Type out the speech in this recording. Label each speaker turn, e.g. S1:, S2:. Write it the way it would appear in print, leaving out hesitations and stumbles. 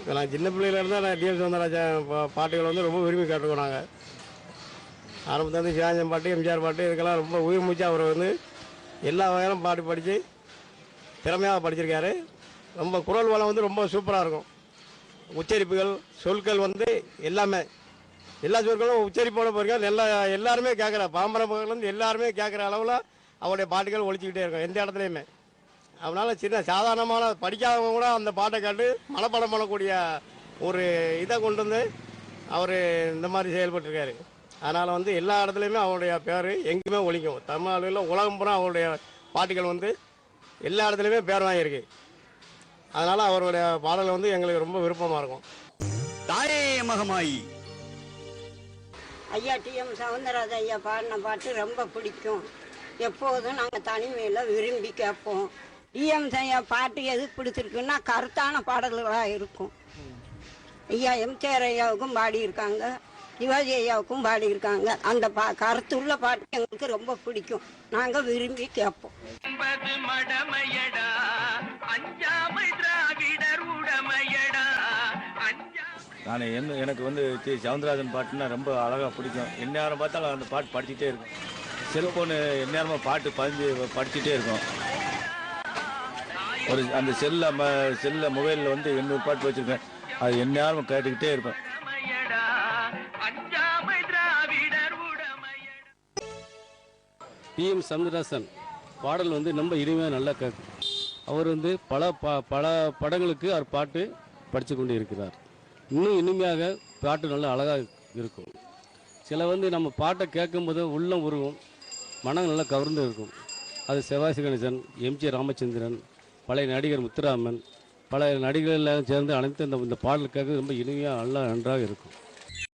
S1: இப்போ நான் சின்ன பிள்ளையிலேருந்து நான் டிஎம் சௌந்தரராஜன் பாட்டுகள் வந்து ரொம்ப விரும்பி கேட்டுருக்கோம் நாங்கள். ஆரம்பத்துலேருந்து சிவாஜியம் பாட்டு, எம்ஜிஆர் பாட்டு இதுக்கெல்லாம் ரொம்ப உயிர் மூச்சு. அவர் வந்து எல்லா வகையிலும் பாட்டு படித்து திறமையாக படிச்சிருக்காரு. ரொம்ப குரல் வளம் வந்து ரொம்ப சூப்பராக இருக்கும். உச்சரிப்புகள், சொற்கள் வந்து எல்லாமே எல்லா சொற்களும் உச்சரிப்போட போயிருக்காரு. எல்லாருமே கேட்குற பாம்பர மக்கள்லேருந்து எல்லாருமே கேட்குற அளவில் அவருடைய பாட்டுகள் ஒழிச்சிக்கிட்டே இருக்கும் எந்த இடத்துலையுமே. அதனால் சின்ன சாதாரணமான படிக்காதவங்க கூட அந்த பாட்டை கேட்டு மனப்பாடம் பண்ணக்கூடிய ஒரு இதை கொண்டு வந்து அவர் இந்த மாதிரி செயல்பட்டுருக்காரு. அதனால் வந்து எல்லா இடத்துலையுமே அவருடைய பேர் எங்கேயுமே ஒழிக்கும். தமிழ்நாடுல உலகம் பூரா அவருடைய பாட்டுகள் வந்து எல்லா இடத்துலையுமே பேர் வாங்கியிருக்கு. அதனால் அவருடைய பாடல் வந்து எங்களுக்கு ரொம்ப விருப்பமாக இருக்கும்.
S2: தாயே மகமாயி
S3: ஐயா டிஎம் சௌந்தரராஜன் ஐயா பாடின பாட்டு ரொம்ப பிடிக்கும். எப்போதும் நாங்கள் தனிமையில் விரும்பி கேட்போம். டிஎம் ஐயா பாட்டு எதுக்கு பிடிச்சிருக்குன்னா கருத்தான பாடல்களாக இருக்கும். ஐயா எம்ஜிஆர் ஐயாவுக்கும் பாடியிருக்காங்க, சிவாஜி ஐயாவுக்கும் பாடியிருக்காங்க. அந்த கருத்துள்ள பாட்டு எங்களுக்கு ரொம்ப பிடிக்கும். நாங்கள் விரும்பி கேட்போம்.
S4: நான் எனக்கு வந்து சவுந்தரராஜன் பாட்டுன்னா ரொம்ப அழகாக பிடிக்கும். எந்நேரம் பார்த்தாலும் அந்த பாட்டு படிச்சுட்டே இருக்கும். செல்ஃபோனு எந்நேரமாக பாட்டு படிச்சுட்டே இருக்கும். ஒரு அந்த செல்லில் மொபைலில் வந்து 800 பாட்டு வச்சுருக்கேன். அது எந்நேரமும் கேட்டுக்கிட்டே இருப்பேன்.
S5: டிஎம் சௌந்தரராஜன் பாடல் வந்து ரொம்ப இனிமையாக நல்லா கேட்கும். அவர் வந்து பல படங்களுக்கு அவர் பாட்டு படித்து கொண்டு இருக்கிறார். இன்னும் இனிமையாக பாட்டு நல்லா அழகாக இருக்கும். சில வந்து நம்ம பாட்டை கேட்கும்போது உள்ளம் உருகும், மனம் நல்லா கவர்ந்து இருக்கும். அது சிவாஜி கணேசன், எம்ஜி ராமச்சந்திரன், பழைய நடிகர் முத்துராமன், பல நடிகர்கள் எல்லாம் சேர்ந்து அனைத்து இந்த பாடல் கேட்க ரொம்ப இனிமையாக நல்லா நன்றாக இருக்கும்.